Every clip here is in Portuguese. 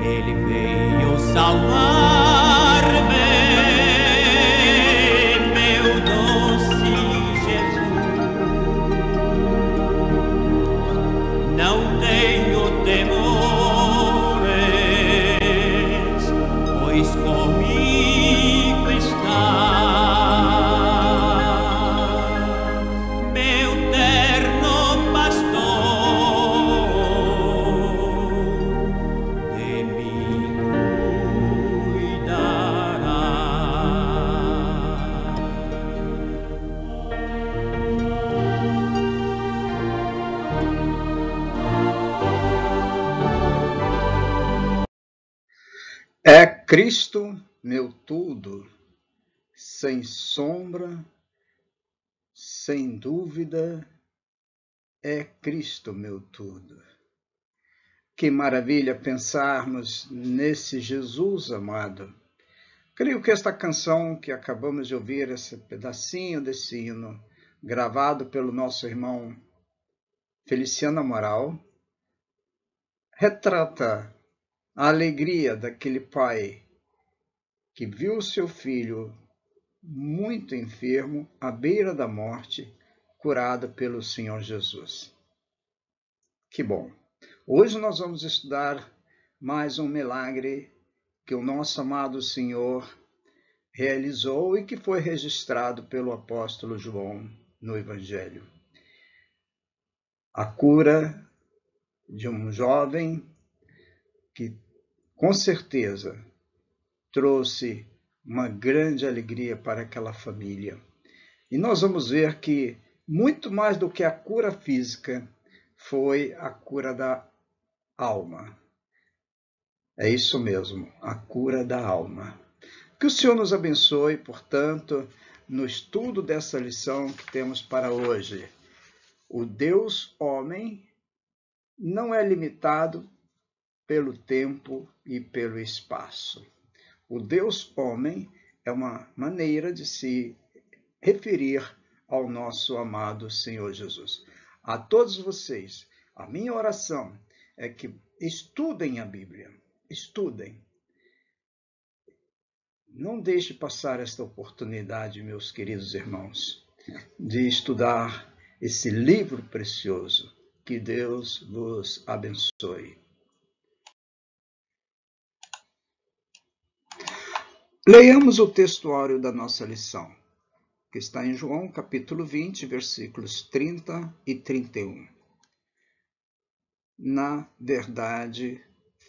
Ele veio salvar-me, meu doce Jesus. Não tenho temores, pois comigo está meu terno pastor, de mim cuidará. É Cristo meu tudo, sem sombra, sem dúvida, é Cristo meu tudo. Que maravilha pensarmos nesse Jesus amado. Creio que esta canção que acabamos de ouvir, esse pedacinho desse hino, gravado pelo nosso irmão Feliciano Amaral, retrata a alegria daquele pai que viu seu filho muito enfermo, à beira da morte, curado pelo Senhor Jesus. Que bom! Hoje nós vamos estudar mais um milagre que o nosso amado Senhor realizou e que foi registrado pelo apóstolo João no Evangelho. A cura de um jovem que, com certeza, trouxe uma grande alegria para aquela família. E nós vamos ver que, muito mais do que a cura física, foi a cura da alma. É isso mesmo, a cura da alma. Que o Senhor nos abençoe, portanto, no estudo dessa lição que temos para hoje. O Deus homem não é limitado pelo tempo e pelo espaço. O Deus homem é uma maneira de se referir ao nosso amado Senhor Jesus. A todos vocês, a minha oração é que estudem a Bíblia, estudem. Não deixe passar esta oportunidade, meus queridos irmãos, de estudar esse livro precioso. Que Deus vos abençoe. Leiamos o textuário da nossa lição, que está em João capítulo 20, versículos 30 e 31. Na verdade,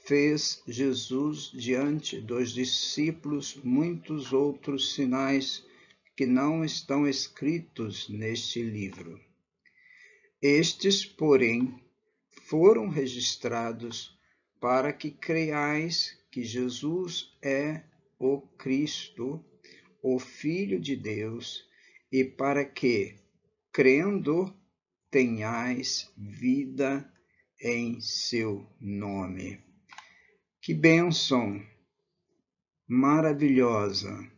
fez Jesus diante dos discípulos muitos outros sinais que não estão escritos neste livro. Estes, porém, foram registrados para que creiais que Jesus é o Cristo, o Filho de Deus, e para que, crendo, tenhais vida em seu nome. Que bênção maravilhosa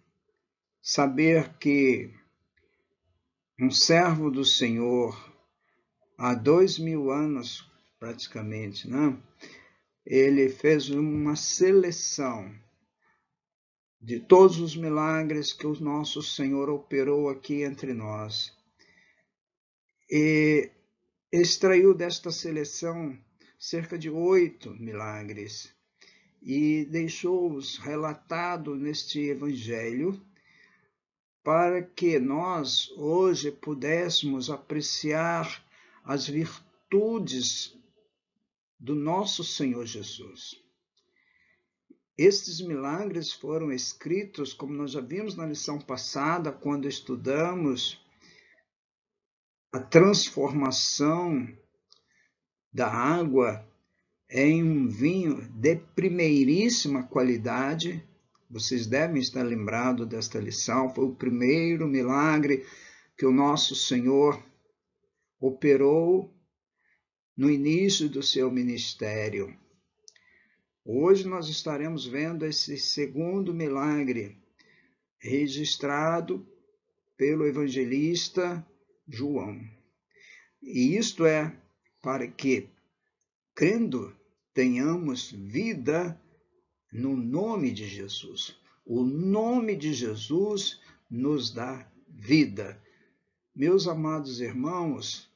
saber que um servo do Senhor, há 2000 anos praticamente, né? Ele fez uma seleção de todos os milagres que o nosso Senhor operou aqui entre nós. E extraiu desta seleção cerca de 8 milagres e deixou-os relatados neste Evangelho para que nós hoje pudéssemos apreciar as virtudes do nosso Senhor Jesus. Estes milagres foram escritos, como nós já vimos na lição passada, quando estudamos a transformação da água em um vinho de primeiríssima qualidade. Vocês devem estar lembrados desta lição. Foi o primeiro milagre que o nosso Senhor operou no início do seu ministério. Hoje nós estaremos vendo esse segundo milagre registrado pelo evangelista João. E isto é para que, crendo, tenhamos vida no nome de Jesus. O nome de Jesus nos dá vida. Meus amados irmãos,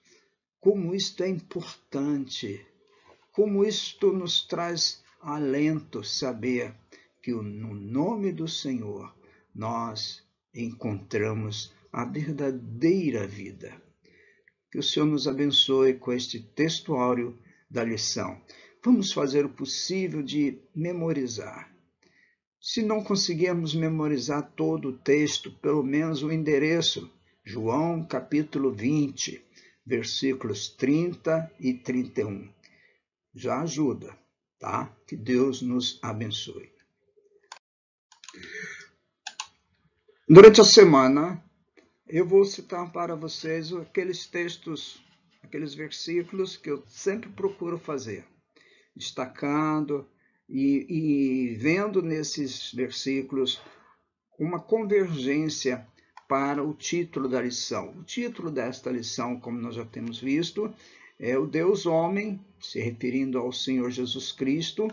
como isto é importante, como isto nos traz alento saber que no nome do Senhor nós encontramos a verdadeira vida. Que o Senhor nos abençoe com este textuário da lição. Vamos fazer o possível de memorizar. Se não conseguirmos memorizar todo o texto, pelo menos o endereço, João capítulo 20, versículos 30 e 31. Já ajuda, tá? Que Deus nos abençoe. Durante a semana, eu vou citar para vocês aqueles textos, aqueles versículos que eu sempre procuro fazer, destacando e vendo nesses versículos uma convergência para o título da lição. O título desta lição, como nós já temos visto, é o Deus homem, se referindo ao Senhor Jesus Cristo,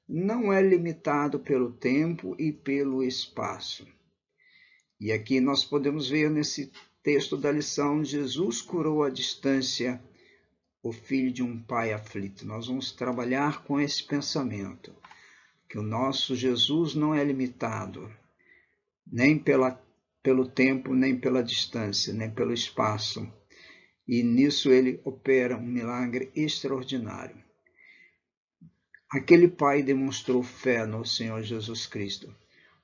não é limitado pelo tempo e pelo espaço. E aqui nós podemos ver nesse texto da lição, Jesus curou à distância o filho de um pai aflito. Nós vamos trabalhar com esse pensamento, que o nosso Jesus não é limitado, nem pelo tempo, nem pela distância, nem pelo espaço. E nisso ele opera um milagre extraordinário. Aquele pai demonstrou fé no Senhor Jesus Cristo.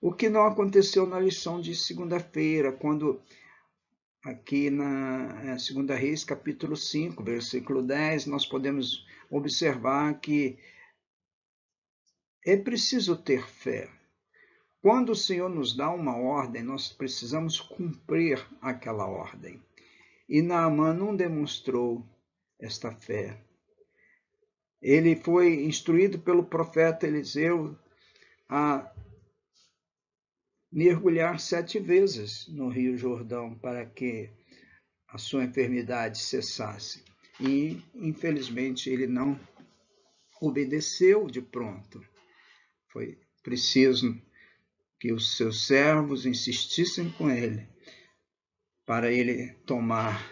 O que não aconteceu na lição de segunda-feira, quando aqui na 2 Reis, capítulo 5, versículo 10, nós podemos observar que é preciso ter fé. Quando o Senhor nos dá uma ordem, nós precisamos cumprir aquela ordem. E Naamã não demonstrou esta fé. Ele foi instruído pelo profeta Eliseu a mergulhar 7 vezes no Rio Jordão para que a sua enfermidade cessasse. E, infelizmente, ele não obedeceu de pronto. Foi preciso que os seus servos insistissem com ele para ele tomar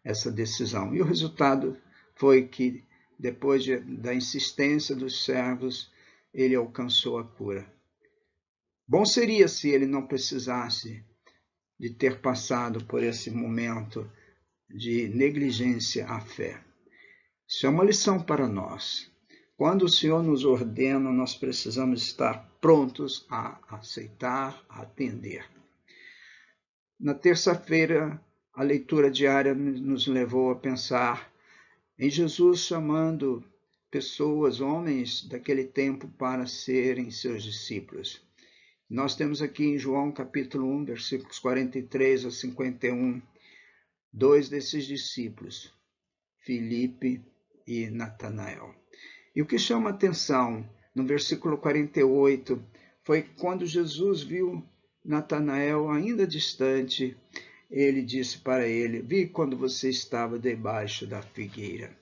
essa decisão. E o resultado foi que, depois da insistência dos servos, ele alcançou a cura. Bom seria se ele não precisasse de ter passado por esse momento de negligência à fé. Isso é uma lição para nós. Quando o Senhor nos ordena, nós precisamos estar prontos a aceitar, a atender. Na terça-feira, a leitura diária nos levou a pensar em Jesus chamando pessoas, homens daquele tempo, para serem seus discípulos. Nós temos aqui em João capítulo 1, versículos 43 a 51, 2 desses discípulos, Filipe e Natanael. E o que chama atenção no versículo 48 foi quando Jesus viu Natanael ainda distante, ele disse para ele: vi quando você estava debaixo da figueira.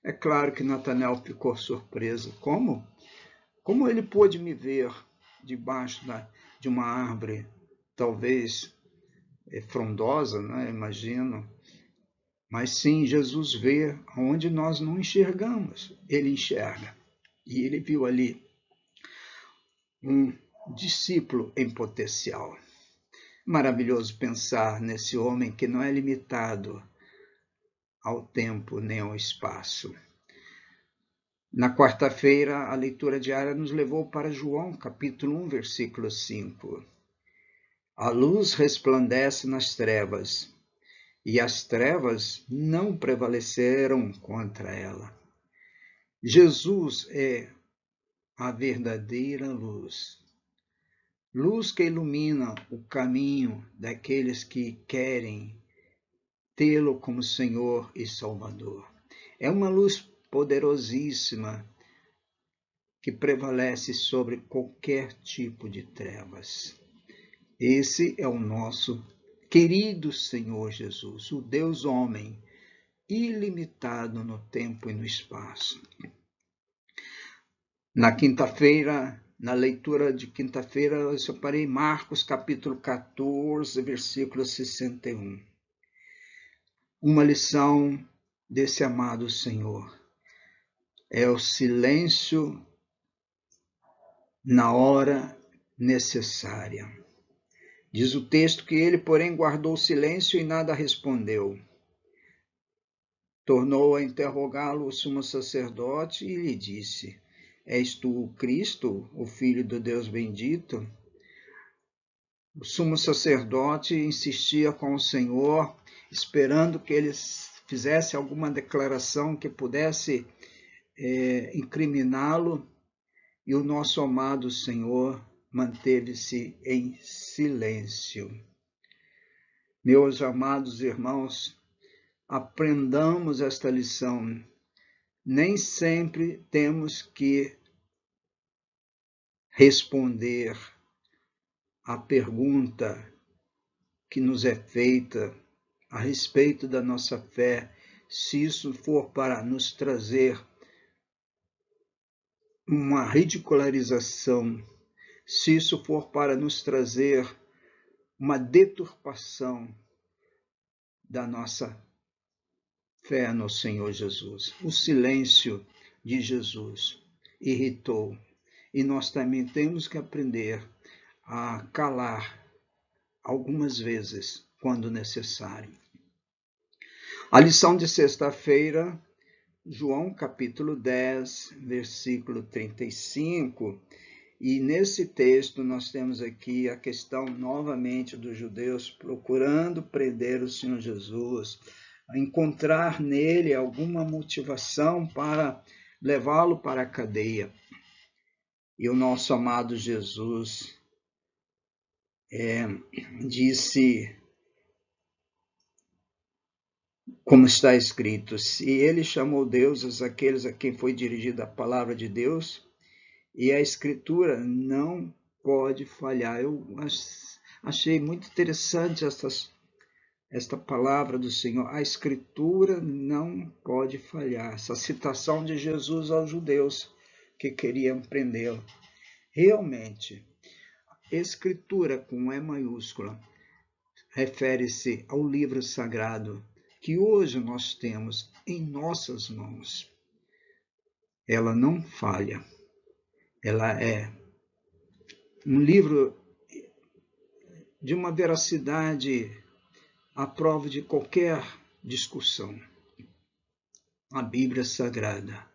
É claro que Natanael ficou surpreso. Como? Como ele pôde me ver debaixo de uma árvore, talvez frondosa, né? Imagino. Mas sim, Jesus vê onde nós não enxergamos. Ele enxerga. E ele viu ali um discípulo em potencial. Maravilhoso pensar nesse homem que não é limitado ao tempo nem ao espaço. Na quarta-feira, a leitura diária nos levou para João, capítulo 1, versículo 5. A luz resplandece nas trevas, e as trevas não prevaleceram contra ela. Jesus é a verdadeira luz. Luz que ilumina o caminho daqueles que querem tê-lo como Senhor e Salvador. É uma luz poderosíssima que prevalece sobre qualquer tipo de trevas. Esse é o nosso querido Senhor Jesus, o Deus homem, ilimitado no tempo e no espaço. Na quinta-feira, Na leitura de quinta-feira, eu separei Marcos, capítulo 14, versículo 61. Uma lição desse amado Senhor é o silêncio na hora necessária. Diz o texto que ele, porém, guardou silêncio e nada respondeu. Tornou a interrogá-lo o sumo sacerdote e lhe disse: És tu o Cristo, o Filho do Deus bendito? O sumo sacerdote insistia com o Senhor, esperando que ele fizesse alguma declaração que pudesse incriminá-lo, e o nosso amado Senhor manteve-se em silêncio. Meus amados irmãos, aprendamos esta lição. Nem sempre temos que responder à pergunta que nos é feita a respeito da nossa fé, se isso for para nos trazer uma ridicularização, se isso for para nos trazer uma deturpação da nossa fé no Senhor Jesus. O silêncio de Jesus irritou, e nós também temos que aprender a calar algumas vezes, quando necessário. A lição de sexta-feira, João capítulo 10, versículo 35, e nesse texto nós temos aqui a questão novamente dos judeus procurando prender o Senhor Jesus, encontrar nele alguma motivação para levá-lo para a cadeia. E o nosso amado Jesus disse, como está escrito: se ele chamou deuses aqueles a quem foi dirigida a palavra de Deus, e a Escritura não pode falhar. Eu achei muito interessante esta palavra do Senhor. A Escritura não pode falhar. Essa citação de Jesus aos judeus que queriam prendê-lo. Realmente, Escritura com E maiúscula refere-se ao livro sagrado que hoje nós temos em nossas mãos. Ela não falha. Ela é um livro de uma veracidade à prova de qualquer discussão. A Bíblia Sagrada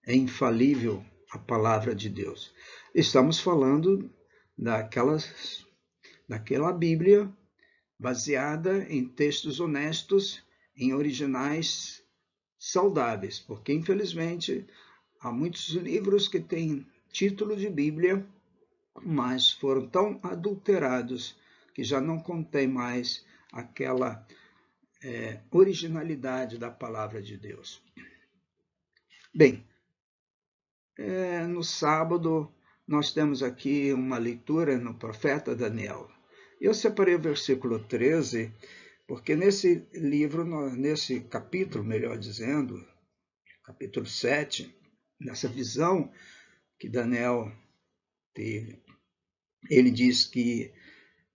é infalível, a palavra de Deus. Estamos falando daquela Bíblia baseada em textos honestos, em originais saudáveis, porque infelizmente há muitos livros que têm título de Bíblia, mas foram tão adulterados que já não contém mais aquela originalidade da palavra de Deus. Bem, no sábado nós temos aqui uma leitura no profeta Daniel. Eu separei o versículo 13, porque nesse livro, nesse capítulo, melhor dizendo, capítulo 7, nessa visão que Daniel teve, ele diz que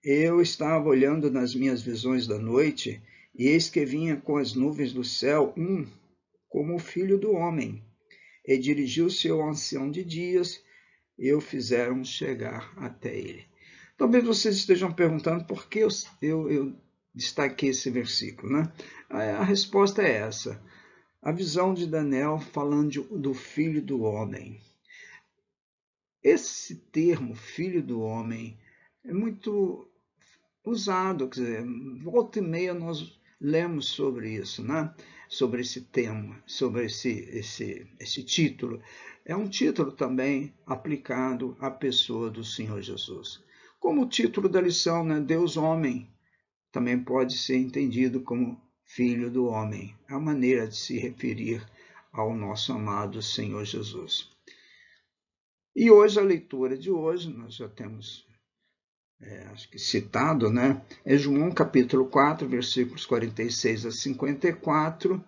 eu estava olhando nas minhas visões da noite, e eis que vinha com as nuvens do céu como o filho do homem, e dirigiu-se ao ancião de dias, e o fizeram chegar até ele. Talvez vocês estejam perguntando por que eu destaquei esse versículo, né? A resposta é essa. A visão de Daniel falando do filho do homem. Esse termo, filho do homem, é muito usado, quer dizer, volta e meia nós lemos sobre isso, né? Sobre esse tema, sobre esse título. É um título também aplicado à pessoa do Senhor Jesus. Como o título da lição, né? Deus homem, também pode ser entendido como filho do homem. É a maneira de se referir ao nosso amado Senhor Jesus. E hoje, a leitura de hoje, nós já temos acho que citado, né? É João capítulo 4, versículos 46 a 54.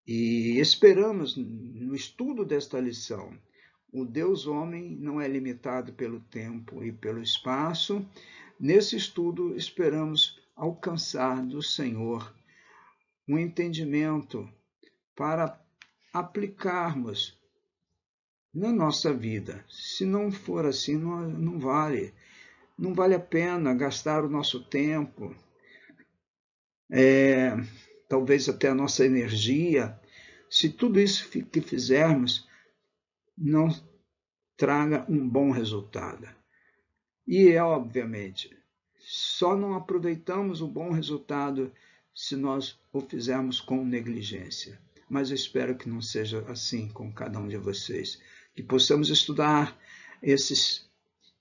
E esperamos, no estudo desta lição, O Deus homem não é limitado pelo tempo e pelo espaço. Nesse estudo, esperamos alcançar do Senhor um entendimento para aplicarmos na nossa vida. Se não for assim, não vale. Não vale a pena gastar o nosso tempo, talvez até a nossa energia, se tudo isso que fizermos não traga um bom resultado. E obviamente, só não aproveitamos o bom resultado se nós o fizermos com negligência. Mas eu espero que não seja assim com cada um de vocês. Que possamos estudar esses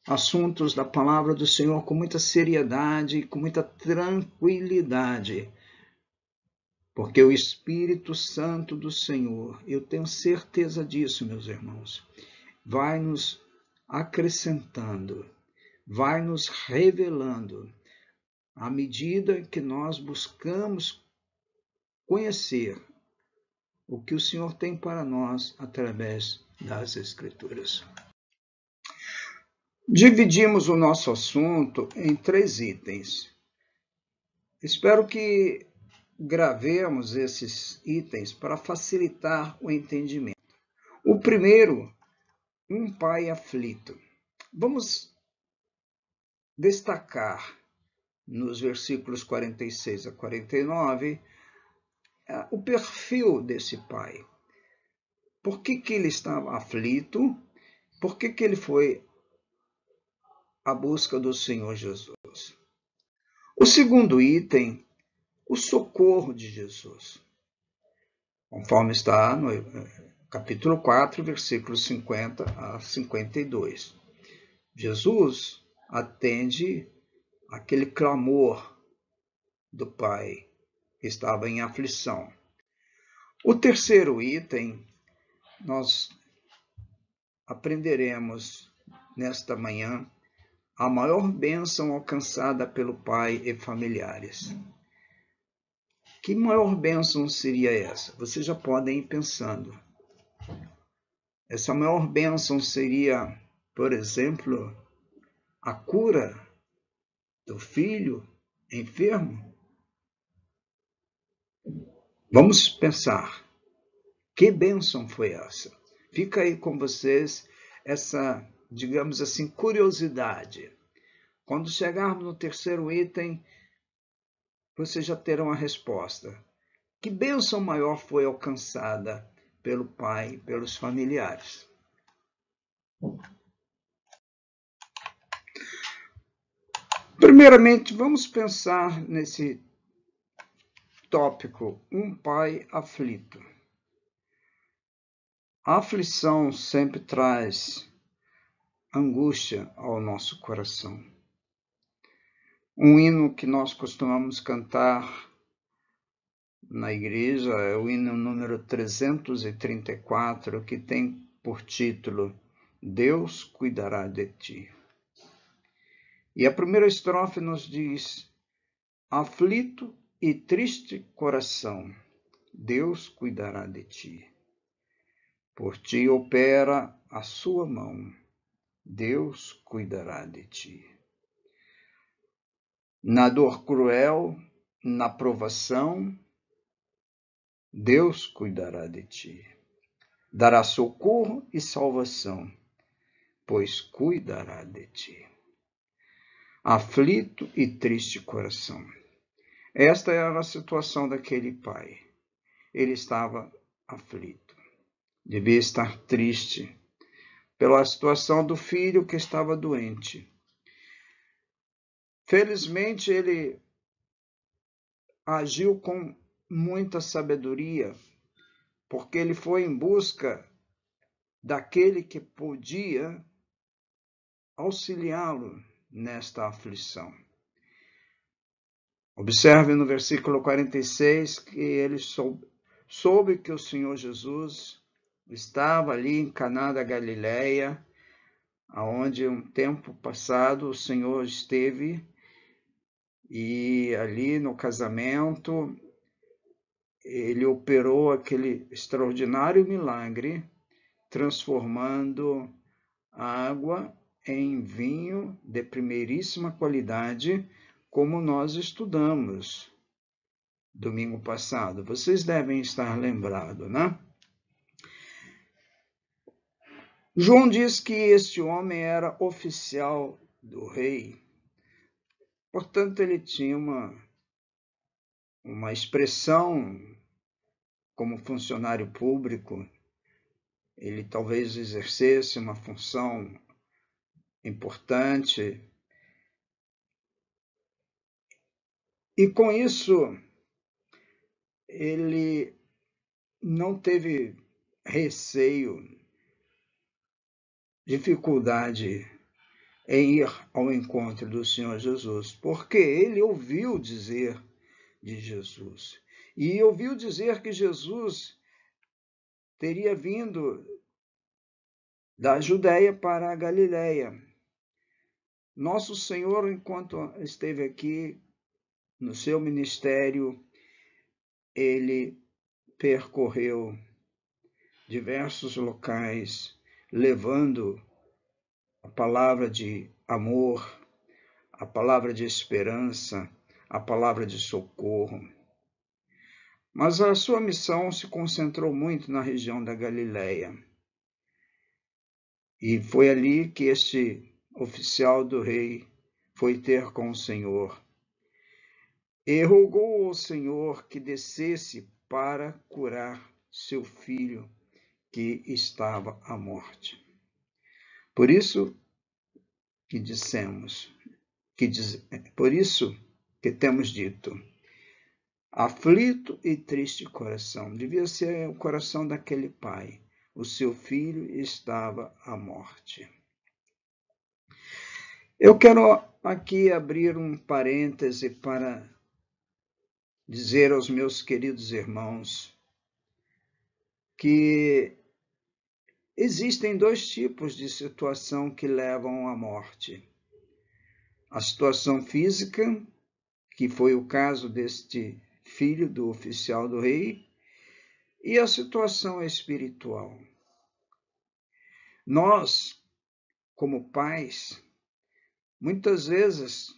assuntos da palavra do Senhor com muita seriedade, com muita tranquilidade. Porque o Espírito Santo do Senhor, eu tenho certeza disso, meus irmãos, vai nos acrescentando, vai nos revelando, à medida que nós buscamos conhecer o que o Senhor tem para nós através das Escrituras. Dividimos o nosso assunto em 3 itens. Espero que gravemos esses itens para facilitar o entendimento. O primeiro, um pai aflito. Vamos destacar nos versículos 46 a 49 o perfil desse pai. Por que ele estava aflito? Por que ele foi à busca do Senhor Jesus? O segundo item, o socorro de Jesus. Conforme está no capítulo 4, versículos 50 a 52. Jesus atende aquele clamor do pai que estava em aflição. O terceiro item, nós aprenderemos nesta manhã a maior bênção alcançada pelo pai e familiares. Que maior bênção seria essa? Vocês já podem ir pensando. Essa maior bênção seria, por exemplo, a cura do filho enfermo? Vamos pensar. Que bênção foi essa? Fica aí com vocês essa, digamos assim, curiosidade. Quando chegarmos no terceiro item, vocês já terão a resposta. Que bênção maior foi alcançada pelo pai e pelos familiares? Primeiramente, vamos pensar nesse tópico, um pai aflito. A aflição sempre traz angústia ao nosso coração. Um hino que nós costumamos cantar na igreja é o hino número 334, que tem por título Deus cuidará de ti. E a primeira estrofe nos diz: aflito e triste coração, Deus cuidará de ti. Por ti opera a sua mão, Deus cuidará de ti. Na dor cruel, na provação, Deus cuidará de ti. Dará socorro e salvação, pois cuidará de ti. Aflito e triste coração. Esta era a situação daquele pai. Ele estava aflito. Devia estar triste pela situação do filho que estava doente. Felizmente, ele agiu com muita sabedoria, porque ele foi em busca daquele que podia auxiliá-lo nesta aflição. Observe no versículo 46 que ele soube que o Senhor Jesus estava ali em Caná da Galileia, onde um tempo passado o Senhor esteve, e ali no casamento ele operou aquele extraordinário milagre transformando água em vinho de primeiríssima qualidade, como nós estudamos domingo passado. Vocês devem estar lembrados, né? João diz que este homem era oficial do rei, portanto, ele tinha uma expressão como funcionário público, ele talvez exercesse uma função importante. E com isso, ele não teve receio, dificuldade em ir ao encontro do Senhor Jesus, porque ele ouviu dizer de Jesus. E ouviu dizer que Jesus teria vindo da Judéia para a Galiléia. Nosso Senhor, enquanto esteve aqui no seu ministério, ele percorreu diversos locais, levando a palavra de amor, a palavra de esperança, a palavra de socorro. Mas a sua missão se concentrou muito na região da Galiléia. E foi ali que este oficial do rei foi ter com o Senhor. E rogou ao Senhor que descesse para curar seu filho que estava à morte. Por isso que por isso que temos dito, aflito e triste coração, devia ser o coração daquele pai. O seu filho estava à morte. Eu quero aqui abrir um parêntese para dizer aos meus queridos irmãos que existem dois tipos de situação que levam à morte. A situação física, que foi o caso deste filho do oficial do rei, e a situação espiritual. Nós, como pais, muitas vezes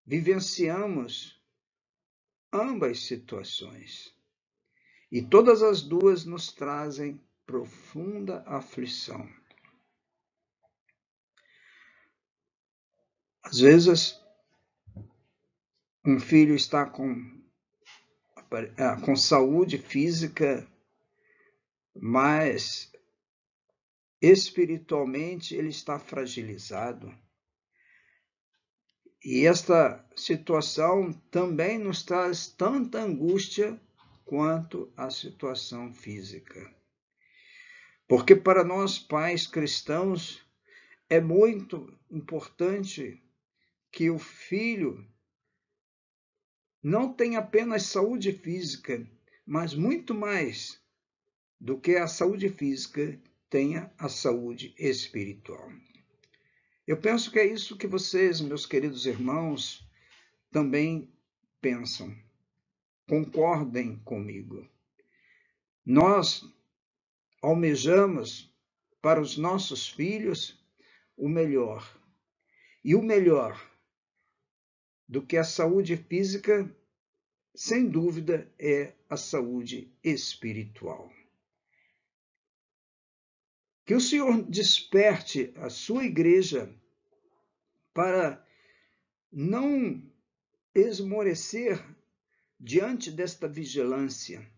vivenciamos ambas situações, e todas as duas nos trazem profunda aflição. Às vezes, um filho está com saúde física, mas espiritualmente ele está fragilizado. E esta situação também nos traz tanta angústia quanto a situação física. Porque para nós, pais cristãos, é muito importante que o filho não tenha apenas saúde física, mas muito mais do que a saúde física, tenha a saúde espiritual. Eu penso que é isso que vocês, meus queridos irmãos, também pensam. Concordem comigo. Nós almejamos para os nossos filhos o melhor. E o melhor do que a saúde física, sem dúvida, é a saúde espiritual. Que o Senhor desperte a sua igreja para não esmorecer diante desta vigilância,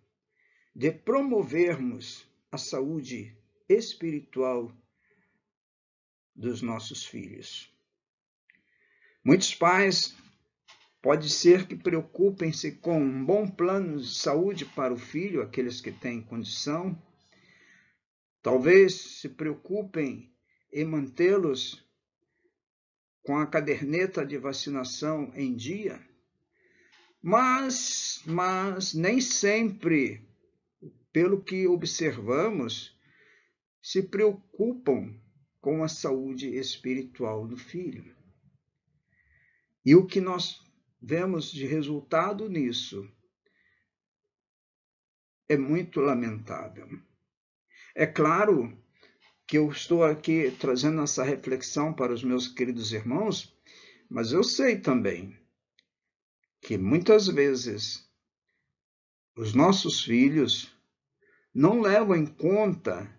de promovermos a saúde espiritual dos nossos filhos. Muitos pais pode ser que preocupem-se com um bom plano de saúde para o filho, aqueles que têm condição. Talvez se preocupem em mantê-los com a caderneta de vacinação em dia, mas nem sempre, pelo que observamos, se preocupam com a saúde espiritual do filho. E o que nós vemos de resultado nisso é muito lamentável. É claro que eu estou aqui trazendo essa reflexão para os meus queridos irmãos, mas eu sei também que muitas vezes os nossos filhos não levam em conta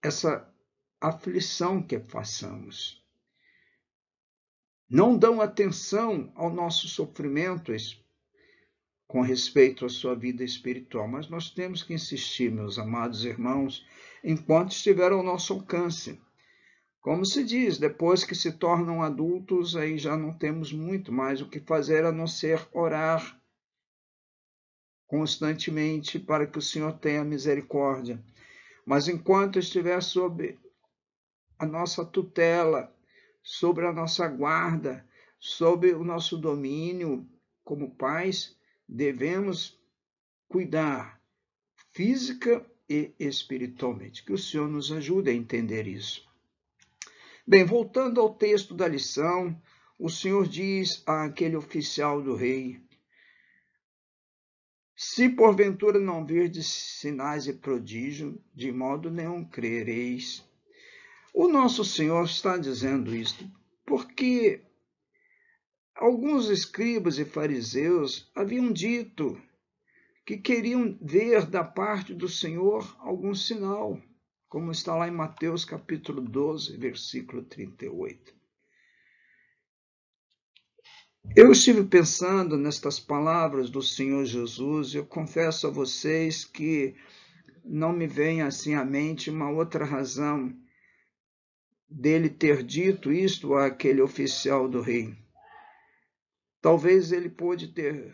essa aflição que passamos. Não dão atenção ao nosso sofrimento com respeito à sua vida espiritual, mas nós temos que insistir, meus amados irmãos, enquanto estiver ao nosso alcance. Como se diz, depois que se tornam adultos, aí já não temos muito mais o que fazer a não ser orar constantemente para que o Senhor tenha misericórdia. Mas enquanto estiver sob a nossa tutela, sobre a nossa guarda, sob o nosso domínio como pais, devemos cuidar física e espiritualmente. Que o Senhor nos ajude a entender isso. Bem, voltando ao texto da lição, o Senhor diz àquele oficial do rei: se porventura não virdes sinais e prodígio, de modo nenhum crereis. O nosso Senhor está dizendo isto porque alguns escribas e fariseus haviam dito que queriam ver da parte do Senhor algum sinal, como está lá em Mateus capítulo 12, versículo 38. Eu estive pensando nestas palavras do Senhor Jesus e eu confesso a vocês que não me vem assim à mente uma outra razão dele ter dito isto àquele oficial do rei. Talvez ele pôde ter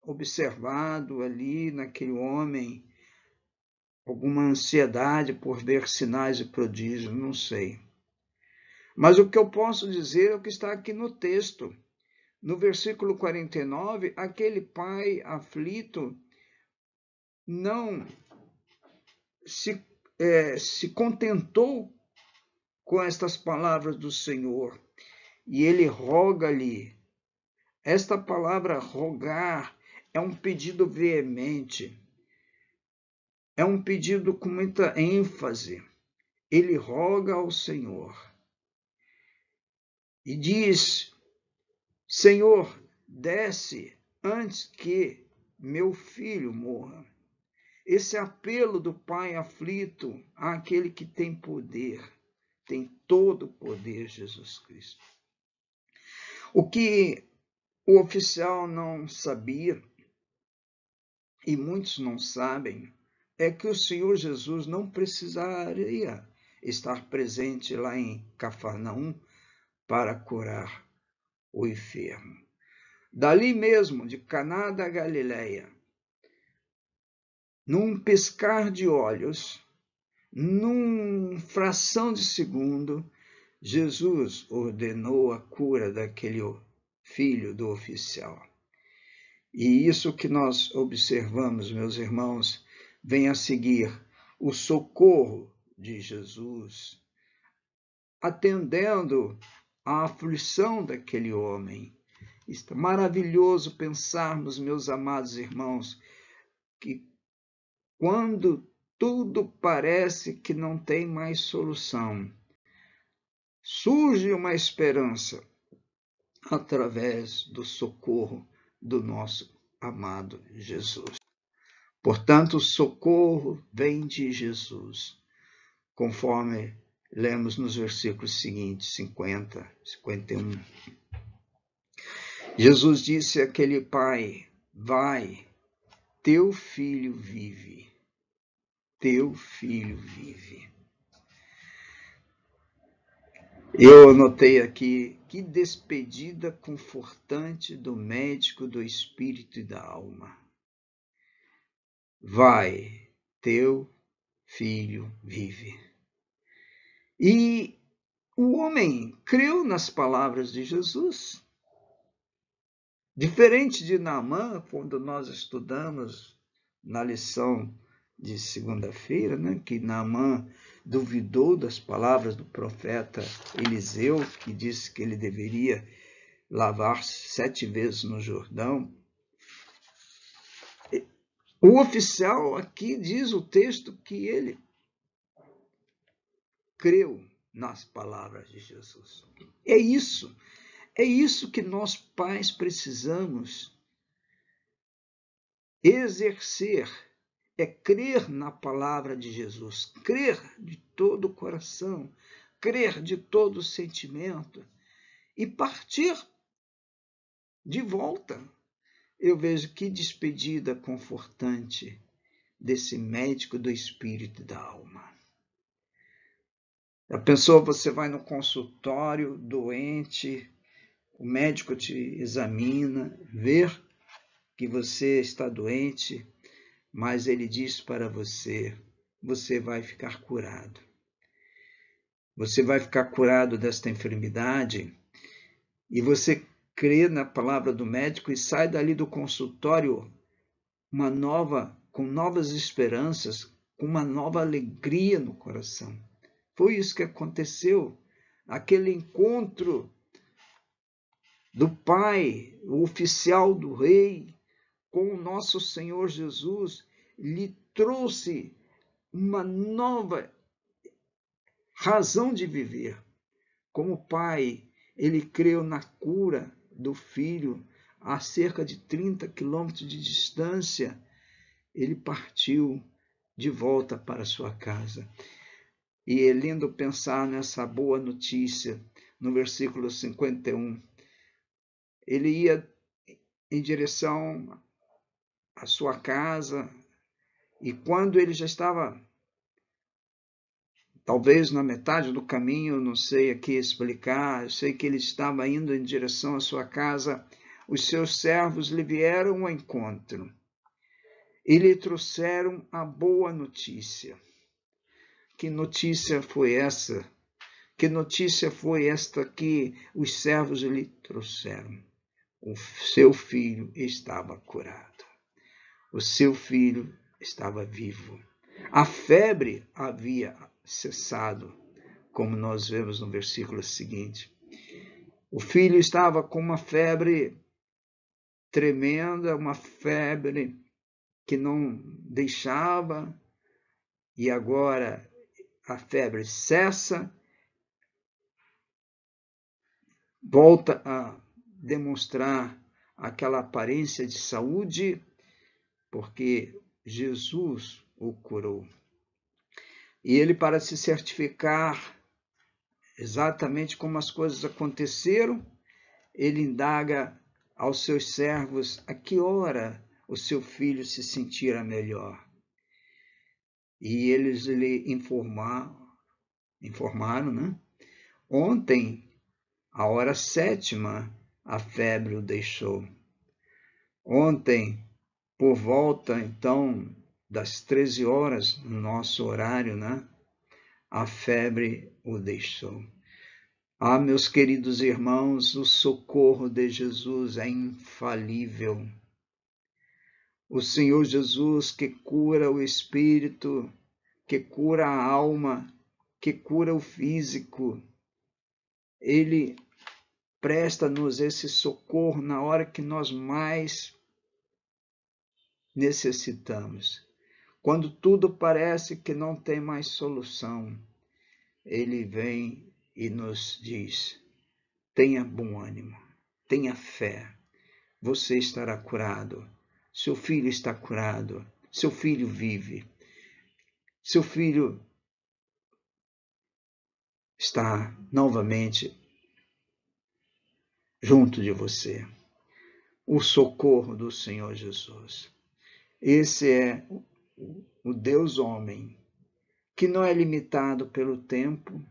observado ali naquele homem alguma ansiedade por ver sinais e prodígios, não sei. Mas o que eu posso dizer é o que está aqui no texto. No versículo 49, aquele pai aflito não se contentou com estas palavras do Senhor, e ele roga-lhe. Esta palavra rogar é um pedido veemente, é um pedido com muita ênfase. Ele roga ao Senhor e diz: Senhor, desce antes que meu filho morra. Esse apelo do pai aflito àquele que tem poder, tem todo o poder, Jesus Cristo. O que o oficial não sabia, e muitos não sabem, é que o Senhor Jesus não precisaria estar presente lá em Cafarnaum para curar o enfermo. Dali mesmo, de Caná da Galileia, num piscar de olhos, num fração de segundo, Jesus ordenou a cura daquele filho do oficial. E isso que nós observamos, meus irmãos, vem a seguir o socorro de Jesus, atendendo à aflição daquele homem. Está maravilhoso pensarmos, meus amados irmãos, que quando tudo parece que não tem mais solução, surge uma esperança através do socorro do nosso amado Jesus. Portanto, o socorro vem de Jesus, conforme lemos nos versículos seguintes, 50, 51. Jesus disse àquele pai: vai, teu filho vive. Teu filho vive. Eu anotei aqui: que despedida confortante do médico do espírito e da alma. Vai, teu filho vive. E o homem creu nas palavras de Jesus. Diferente de Naamã, quando nós estudamos na lição de segunda-feira, né, que Naamã duvidou das palavras do profeta Eliseu, que disse que ele deveria lavar 7 vezes no Jordão. O oficial aqui diz o texto que ele creu nas palavras de Jesus. É isso que nós pais precisamos exercer, é crer na palavra de Jesus, crer de todo o coração, crer de todo o sentimento e partir de volta. Eu vejo que despedida confortante desse médico do espírito e da alma. A pessoa, você vai no consultório doente, o médico te examina, vê que você está doente, mas ele diz para você, você vai ficar curado. Você vai ficar curado desta enfermidade e você crê na palavra do médico e sai dali do consultório com novas esperanças, com uma nova alegria no coração. Foi isso que aconteceu, aquele encontro do Pai, o oficial do Rei, com o nosso Senhor Jesus, lhe trouxe uma nova razão de viver. Como pai, ele creu na cura do filho a cerca de 30 quilômetros de distância. Ele partiu de volta para sua casa. E é lindo pensar nessa boa notícia, no versículo 51. Ele ia em direção à sua casa, e quando ele já estava, talvez na metade do caminho, não sei aqui explicar, eu sei que ele estava indo em direção à sua casa, os seus servos lhe vieram ao encontro e lhe trouxeram a boa notícia. Que notícia foi essa? Que notícia foi esta que os servos lhe trouxeram? O seu filho estava curado. O seu filho estava vivo. A febre havia cessado, como nós vemos no versículo seguinte. O filho estava com uma febre tremenda, uma febre que não deixava, e agora a febre cessa, volta a demonstrar aquela aparência de saúde, porque Jesus o curou. E ele, para se certificar exatamente como as coisas aconteceram, ele indaga aos seus servos a que hora o seu filho se sentirá melhor. E eles lhe informaram, né? Ontem, à hora 7ª, a febre o deixou. Ontem, por volta, então, das 13 horas, no nosso horário, né? A febre o deixou. Ah, meus queridos irmãos, o socorro de Jesus é infalível. O Senhor Jesus, que cura o espírito, que cura a alma, que cura o físico, ele presta-nos esse socorro na hora que nós mais necessitamos. Quando tudo parece que não tem mais solução, ele vem e nos diz: tenha bom ânimo, tenha fé, você estará curado, seu filho está curado, seu filho vive, seu filho está novamente junto de você. O socorro do Senhor Jesus. Esse é o Deus homem, que não é limitado pelo tempo,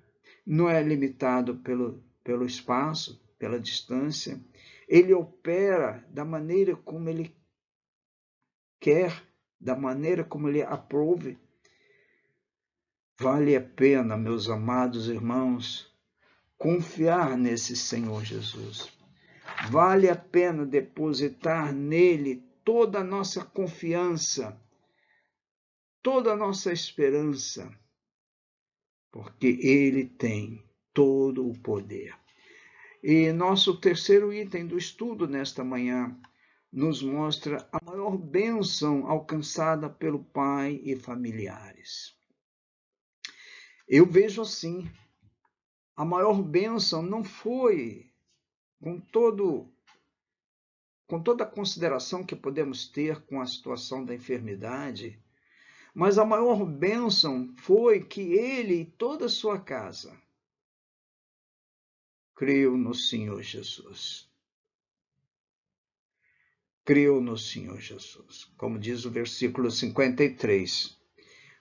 não é limitado pelo espaço, pela distância. Ele opera da maneira como ele quer, da maneira como ele aprove. Vale a pena, meus amados irmãos, confiar nesse Senhor Jesus. Vale a pena depositar nele toda a nossa confiança, toda a nossa esperança, porque ele tem todo o poder. E nosso terceiro item do estudo nesta manhã, nos mostra a maior bênção alcançada pelo pai e familiares. Eu vejo assim, a maior bênção não foi com toda a consideração que podemos ter com a situação da enfermidade, mas a maior bênção foi que ele e toda a sua casa creu no Senhor Jesus. Creu no Senhor Jesus, como diz o versículo 53.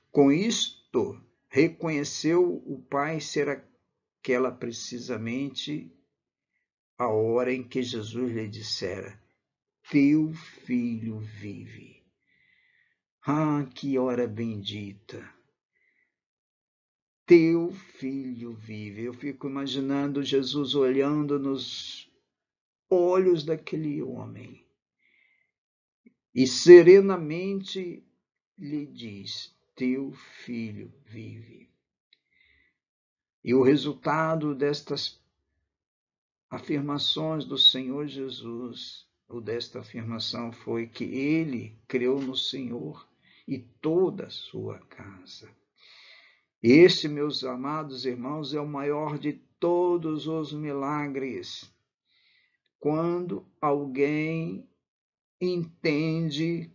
Com isto, reconheceu o Pai ser aquela precisamente a hora em que Jesus lhe dissera: teu filho vive. Ah, que hora bendita! Teu filho vive. Eu fico imaginando Jesus olhando nos olhos daquele homem e serenamente lhe diz: teu filho vive. E o resultado destas afirmações do Senhor Jesus, ou desta afirmação, foi que ele creu no Senhor e toda a sua casa. Este, meus amados irmãos, é o maior de todos os milagres. Quando alguém entende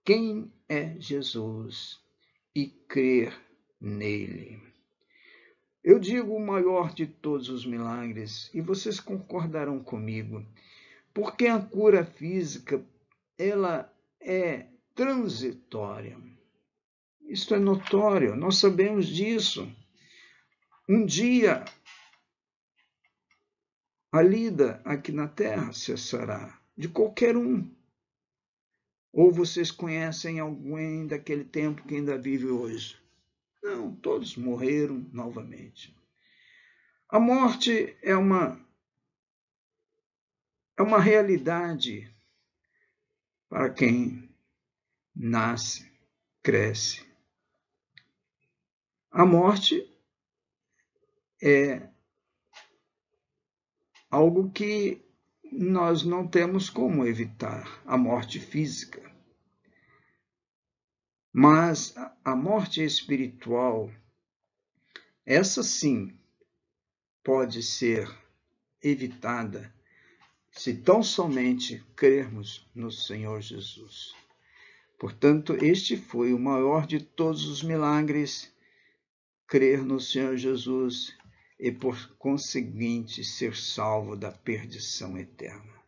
quem é Jesus e crer nele. Eu digo o maior de todos os milagres, e vocês concordarão comigo, porque a cura física, ela é transitória. Isto é notório, nós sabemos disso. Um dia, a lida aqui na terra cessará, de qualquer um. Ou vocês conhecem alguém daquele tempo que ainda vive hoje? Não, todos morreram novamente. A morte é uma realidade para quem nasce, cresce. A morte é algo que nós não temos como evitar, a morte física. Mas a morte espiritual, essa sim, pode ser evitada se tão somente crermos no Senhor Jesus. Portanto, este foi o maior de todos os milagres, crer no Senhor Jesus e, por conseguinte, ser salvo da perdição eterna.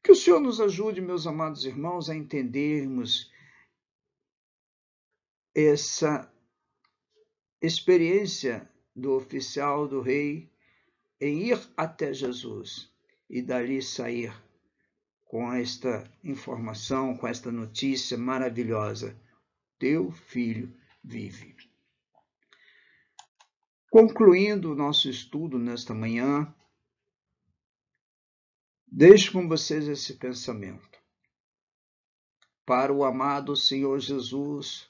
Que o Senhor nos ajude, meus amados irmãos, a entendermos essa experiência do oficial do rei em ir até Jesus e dali sair com esta informação, com esta notícia maravilhosa: teu filho vive. Concluindo o nosso estudo nesta manhã, deixo com vocês esse pensamento. Para o amado Senhor Jesus,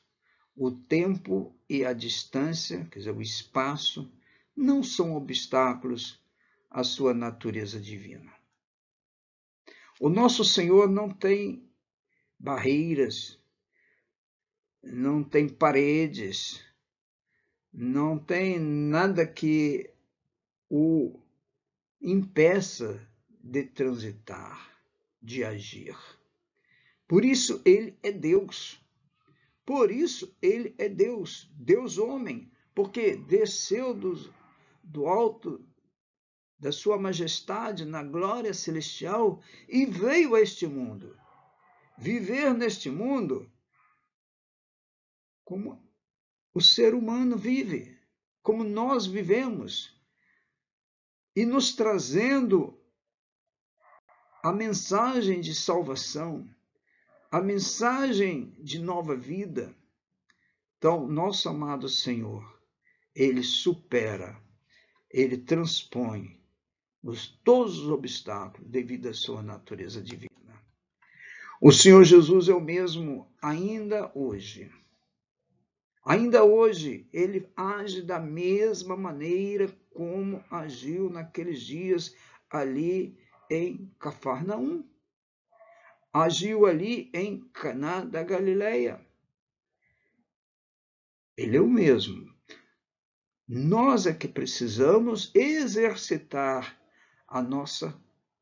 o tempo e a distância, quer dizer, o espaço, não são obstáculos à sua natureza divina. O nosso Senhor não tem barreiras, não tem paredes, não tem nada que o impeça de transitar, de agir. Por isso ele é Deus. Por isso ele é Deus, Deus homem, porque desceu do alto da sua majestade na glória celestial e veio a este mundo. Viver neste mundo como o ser humano vive, como nós vivemos, e nos trazendo a mensagem de salvação, a mensagem de nova vida. Então, nosso amado Senhor, ele supera, ele transpõe todos os obstáculos devido à sua natureza divina. O Senhor Jesus é o mesmo ainda hoje. Ainda hoje, ele age da mesma maneira como agiu naqueles dias ali em Cafarnaum. Agiu ali em Caná da Galileia. Ele é o mesmo. Nós é que precisamos exercitar a nossa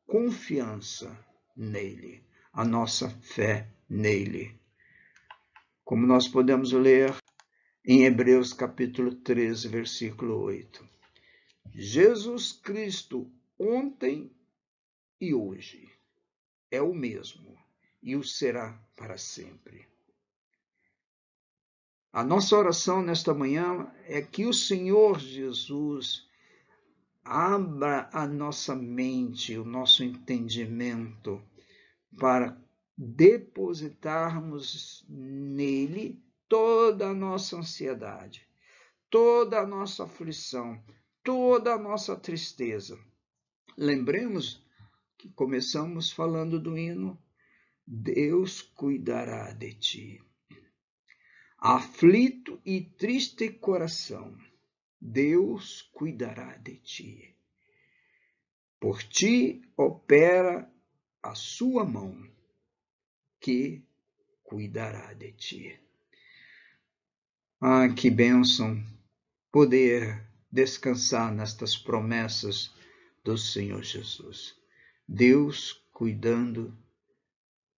confiança nele, a nossa fé nele. Como nós podemos ler em Hebreus capítulo 13, versículo 8. Jesus Cristo ontem e hoje é o mesmo e o será para sempre. A nossa oração nesta manhã é que o Senhor Jesus abra a nossa mente, o nosso entendimento, para depositarmos nele toda a nossa ansiedade, toda a nossa aflição, toda a nossa tristeza. Lembremos que começamos falando do hino: Deus cuidará de ti. Aflito e triste coração, Deus cuidará de ti. Por ti opera a sua mão, que cuidará de ti. Ah, que bênção poder descansar nestas promessas do Senhor Jesus. Deus cuidando,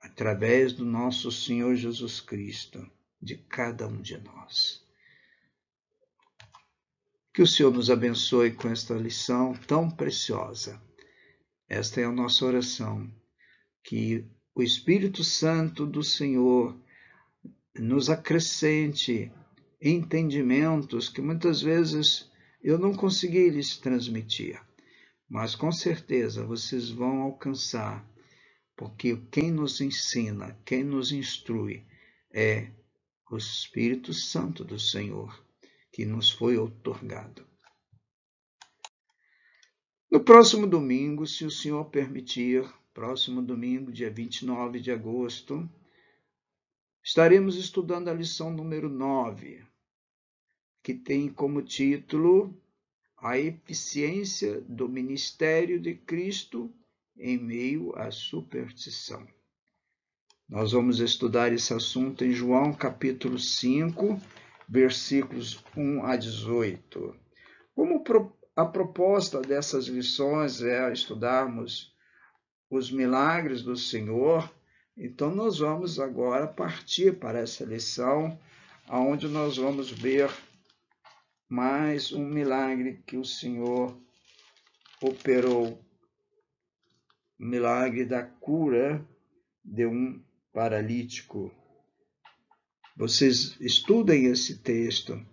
através do nosso Senhor Jesus Cristo, de cada um de nós. Que o Senhor nos abençoe com esta lição tão preciosa. Esta é a nossa oração. Que o Espírito Santo do Senhor nos acrescente entendimentos que muitas vezes eu não consegui lhes transmitir. Mas com certeza vocês vão alcançar, porque quem nos ensina, quem nos instrui é o Espírito Santo do Senhor, que nos foi outorgado. No próximo domingo, se o Senhor permitir, próximo domingo, dia 29 de agosto, estaremos estudando a lição número 9, que tem como título A Eficiência do Ministério de Cristo em meio à superstição. Nós vamos estudar esse assunto em João capítulo 5, versículos 1 a 18. Como a proposta dessas lições é estudarmos os milagres do Senhor, então nós vamos agora partir para essa lição, onde nós vamos ver mais um milagre que o Senhor operou, o milagre da cura de um paralítico. Vocês estudem esse texto,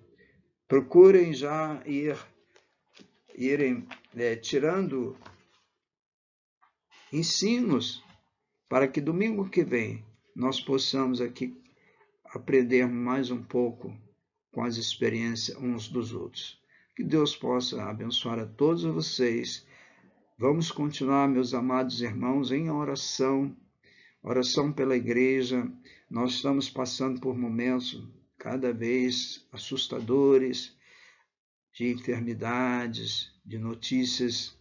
procurem já irem tirando ensinos para que domingo que vem nós possamos aqui aprender mais um pouco com as experiências uns dos outros. Que Deus possa abençoar a todos vocês. Vamos continuar, meus amados irmãos, em oração pela igreja. Nós estamos passando por momentos cada vez assustadores, de enfermidades, de notícias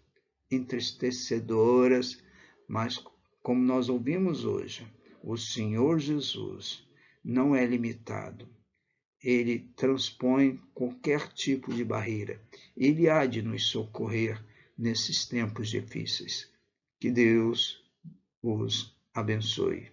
entristecedoras, mas como nós ouvimos hoje, o Senhor Jesus não é limitado. Ele transpõe qualquer tipo de barreira. Ele há de nos socorrer nesses tempos difíceis. Que Deus os abençoe.